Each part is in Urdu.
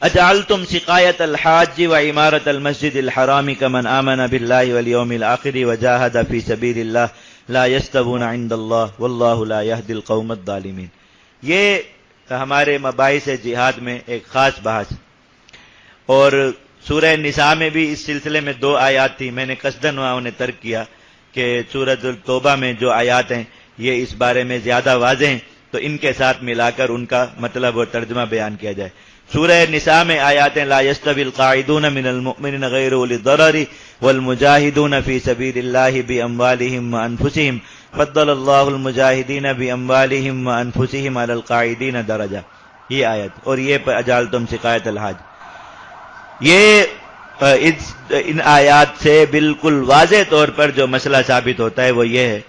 اجعلتم سقایۃ الحاج وعمارۃ المسجد الحرام کمن آمن باللہ والیوم الآخر وجاہد فی سبیل اللہ لا یستوون عند اللہ واللہ لا یہدی القوم الظالمین. یہ ہمارے مباحث جہاد میں ایک خاص بحث، اور سورہ نساء میں بھی اس سلسلے میں 2 آیات تھی. میں نے قصداً وہاں انہیں ترک کیا کہ سورۃ التوبہ میں جو آیات ہیں یہ اس بارے میں زیادہ واضح ہیں، تو ان کے ساتھ ملا کر ان کا مطلب اور ترجمہ بیان کیا جائے. سورہ نساء میں آیات ہیں لا یستوی القاعدون من المؤمنین غیر اولی الضرر والمجاہدون فی سبیل اللہ باموالہم وانفسہم فضل اللہ المجاہدین باموالہم وانفسہم علی القاعدین درجہ. یہ آیت، اور یہ اجعلتم سقایۃ الحاج، یہ ان آیات سے بالکل واضح طور پر جو مسئلہ ثابت ہوتا ہے وہ یہ ہے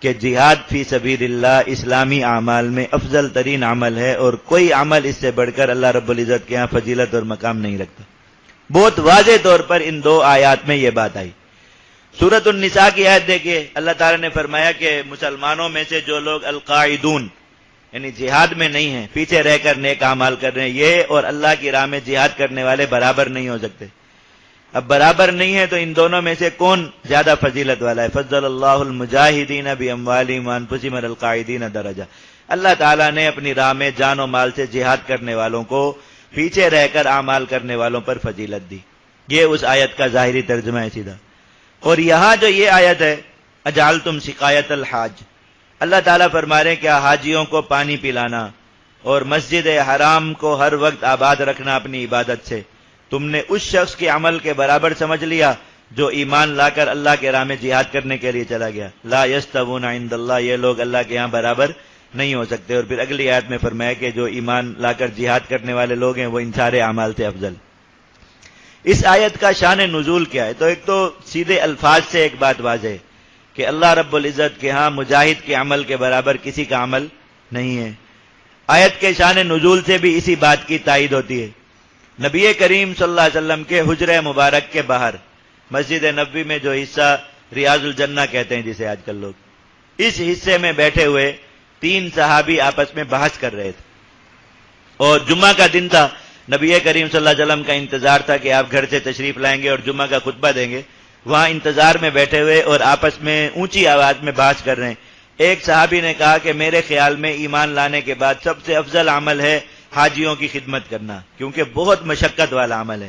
کہ جہاد فی سبیل اللہ اسلامی اعمال میں افضل ترین عمل ہے، اور کوئی عمل اس سے بڑھ کر اللہ رب العزت کے ہاں فضیلت اور مقام نہیں رکھتا. بہت واضح طور پر ان 2 آیات میں یہ بات آئی. سورۃ النساء کی آیت دیکھیے، اللہ تعالیٰ نے فرمایا کہ مسلمانوں میں سے جو لوگ القاعدون یعنی جہاد میں نہیں ہیں، پیچھے رہ کر نیک اعمال کر رہے ہیں، یہ اور اللہ کی راہ میں جہاد کرنے والے برابر نہیں ہو سکتے. اب برابر نہیں ہے تو ان دونوں میں سے کون زیادہ فضیلت والا ہے؟ فضل اللہ المجاہدین باموالہم وانفسہم علی القاعدین درجہ. اللہ تعالیٰ نے اپنی راہ میں جان و مال سے جہاد کرنے والوں کو پیچھے رہ کر اعمال کرنے والوں پر فضیلت دی. یہ اس آیت کا ظاہری ترجمہ ہے سیدھا. اور یہاں جو یہ آیت ہے اجعلتم سقایۃ الحاج، اللہ تعالیٰ فرما رہے ہیں کہ حاجیوں کو پانی پلانا اور مسجد حرام کو ہر وقت آباد رکھنا اپنی عبادت سے تم نے اس شخص کے عمل کے برابر سمجھ لیا جو ایمان لا کر اللہ کے راہ میں جہاد کرنے کے لیے چلا گیا. لا یستوون عند اللہ، یہ لوگ اللہ کے ہاں برابر نہیں ہو سکتے. اور پھر اگلی آیت میں فرمایا کہ جو ایمان لا کر جہاد کرنے والے لوگ ہیں وہ ان سارے اعمال سے افضل. اس آیت کا شان نزول کیا ہے؟ تو ایک تو سیدھے الفاظ سے ایک بات واضح ہے کہ اللہ رب العزت کے ہاں مجاہد کے عمل کے برابر کسی کا عمل نہیں ہے. آیت کے شان نزول سے بھی اسی بات کی تائید ہوتی ہے. نبی کریم صلی اللہ علیہ وسلم کے حجرہ مبارک کے باہر مسجد نبوی میں جو حصہ ریاض الجنہ کہتے ہیں جسے آج کل لوگ، اس حصے میں بیٹھے ہوئے 3 صحابی آپس میں بحث کر رہے تھے، اور جمعہ کا دن تھا. نبی کریم صلی اللہ علیہ وسلم کا انتظار تھا کہ آپ گھر سے تشریف لائیں گے اور جمعہ کا خطبہ دیں گے. وہاں انتظار میں بیٹھے ہوئے اور آپس میں اونچی آواز میں بحث کر رہے ہیں. ایک صحابی نے کہا کہ میرے خیال میں ایمان لانے کے بعد سب سے افضل عمل ہے حاجیوں کی خدمت کرنا، کیونکہ بہت مشقت والا عمل ہے.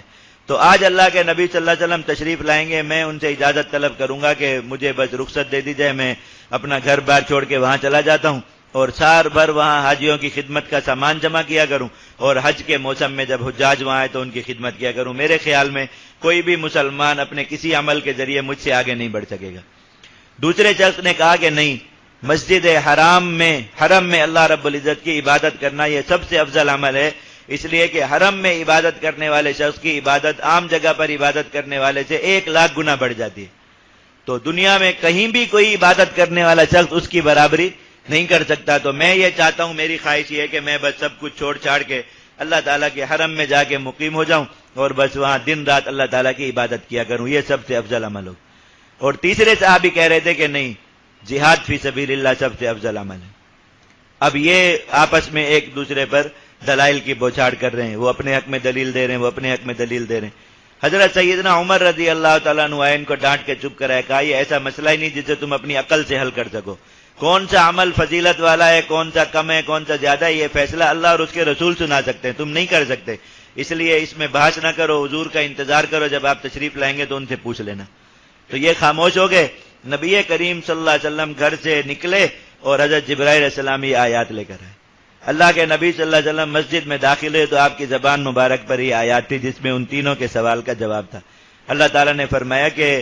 تو آج اللہ کے نبی صلی اللہ علیہ وسلم تشریف لائیں گے، میں ان سے اجازت طلب کروں گا کہ مجھے بس رخصت دے دی جائے، میں اپنا گھر بار چھوڑ کے وہاں چلا جاتا ہوں اور سال بھر وہاں حاجیوں کی خدمت کا سامان جمع کیا کروں، اور حج کے موسم میں جب حجاج وہاں آئے تو ان کی خدمت کیا کروں. میرے خیال میں کوئی بھی مسلمان اپنے کسی عمل کے ذریعے مجھ سے آگے نہیں بڑھ سکے گا. دوسرے شخص نے کہا کہ نہیں، مسجد حرم میں اللہ رب العزت کی عبادت کرنا یہ سب سے افضل عمل ہے، اس لیے کہ حرم میں عبادت کرنے والے شخص کی عبادت عام جگہ پر عبادت کرنے والے سے 1,00,000 گنا بڑھ جاتی ہے. تو دنیا میں کہیں بھی کوئی عبادت کرنے والا شخص اس کی برابری نہیں کر سکتا. تو میں یہ چاہتا ہوں، میری خواہش یہ ہے کہ میں بس سب کچھ چھوڑ چھاڑ کے اللہ تعالیٰ کے حرم میں جا کے مقیم ہو جاؤں اور بس وہاں دن رات اللہ تعالیٰ کی عبادت کیا کروں، یہ سب سے افضل عمل ہو. اور تیسرے صحابی کہہ رہے تھے کہ نہیں، جہاد فی سبیل اللہ سب سے افضل عمل ہے. اب یہ آپس میں ایک دوسرے پر دلائل کی بوچھاڑ کر رہے ہیں، وہ اپنے حق میں دلیل دے رہے ہیں، وہ اپنے حق میں دلیل دے رہے ہیں. حضرت سیدنا عمر رضی اللہ تعالیٰ عنہ آئے، ان کو ڈانٹ کے چپ کرایا، کہا یہ ایسا مسئلہ ہی نہیں جسے تم اپنی عقل سے حل کر سکو. کون سا عمل فضیلت والا ہے، کون سا کم ہے، کون سا زیادہ ہے، یہ فیصلہ اللہ اور اس کے رسول سنا سکتے ہیں، تم نہیں کر سکتے. اس لیے اس میں بحث نہ کرو، حضور کا انتظار کرو، جب آپ تشریف لائیں گے تو ان سے پوچھ لینا. تو یہ خاموش ہو گئے. نبی کریم صلی اللہ علیہ وسلم گھر سے نکلے اور حضرت جبرائیل علیہ السلام یہ آیات لے کر آئے. اللہ کے نبی صلی اللہ علیہ وسلم مسجد میں داخل ہوئے تو آپ کی زبان مبارک پر یہ آیات تھی جس میں ان تینوں کے سوال کا جواب تھا. اللہ تعالیٰ نے فرمایا کہ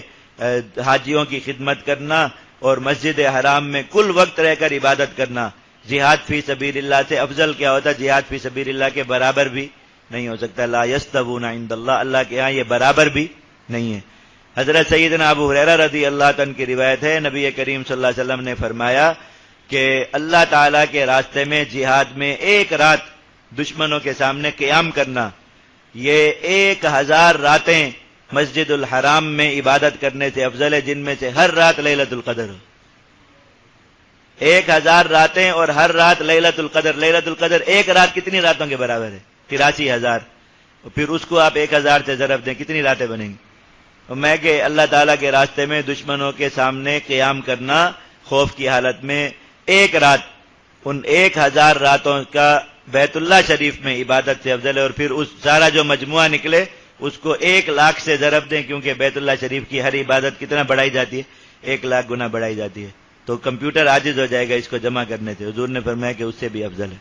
حاجیوں کی خدمت کرنا اور مسجد حرام میں کل وقت رہ کر عبادت کرنا جہاد فی سبیل اللہ سے افضل کیا ہوتا، جہاد فی سبیل اللہ کے برابر بھی نہیں ہو سکتا. لا یستوون عند اللہ، اللہ کے ہاں یہ برابر بھی نہیں ہے. حضرت سیدنا ابو ہریرہ رضی اللہ عنہ کی روایت ہے، نبی کریم صلی اللہ علیہ وسلم نے فرمایا کہ اللہ تعالیٰ کے راستے میں جہاد میں 1 رات دشمنوں کے سامنے قیام کرنا یہ 1000 راتیں مسجد الحرام میں عبادت کرنے سے افضل ہے، جن میں سے ہر رات لیلۃ القدر ہو. 1000 راتیں اور ہر رات لیلۃ القدر. لیلۃ القدر 1 رات کتنی راتوں کے برابر ہے؟ 83,000. پھر اس کو آپ 1000 سے ضرب دیں، کتنی راتیں بنیں گی؟ اور میں کہ اللہ تعالیٰ کے راستے میں دشمنوں کے سامنے قیام کرنا خوف کی حالت میں ایک رات، ان 1000 راتوں کا بیت اللہ شریف میں عبادت سے افضل ہے، اور پھر اس سارا جو مجموعہ نکلے اس کو 1,00,000 سے ضرب دیں، کیونکہ بیت اللہ شریف کی ہر عبادت کتنا بڑھائی جاتی ہے؟ 1,00,000 گنا بڑھائی جاتی ہے، تو کمپیوٹر عاجز ہو جائے گا اس کو جمع کرنے سے۔ حضور نے فرمایا کہ اس سے بھی افضل ہے۔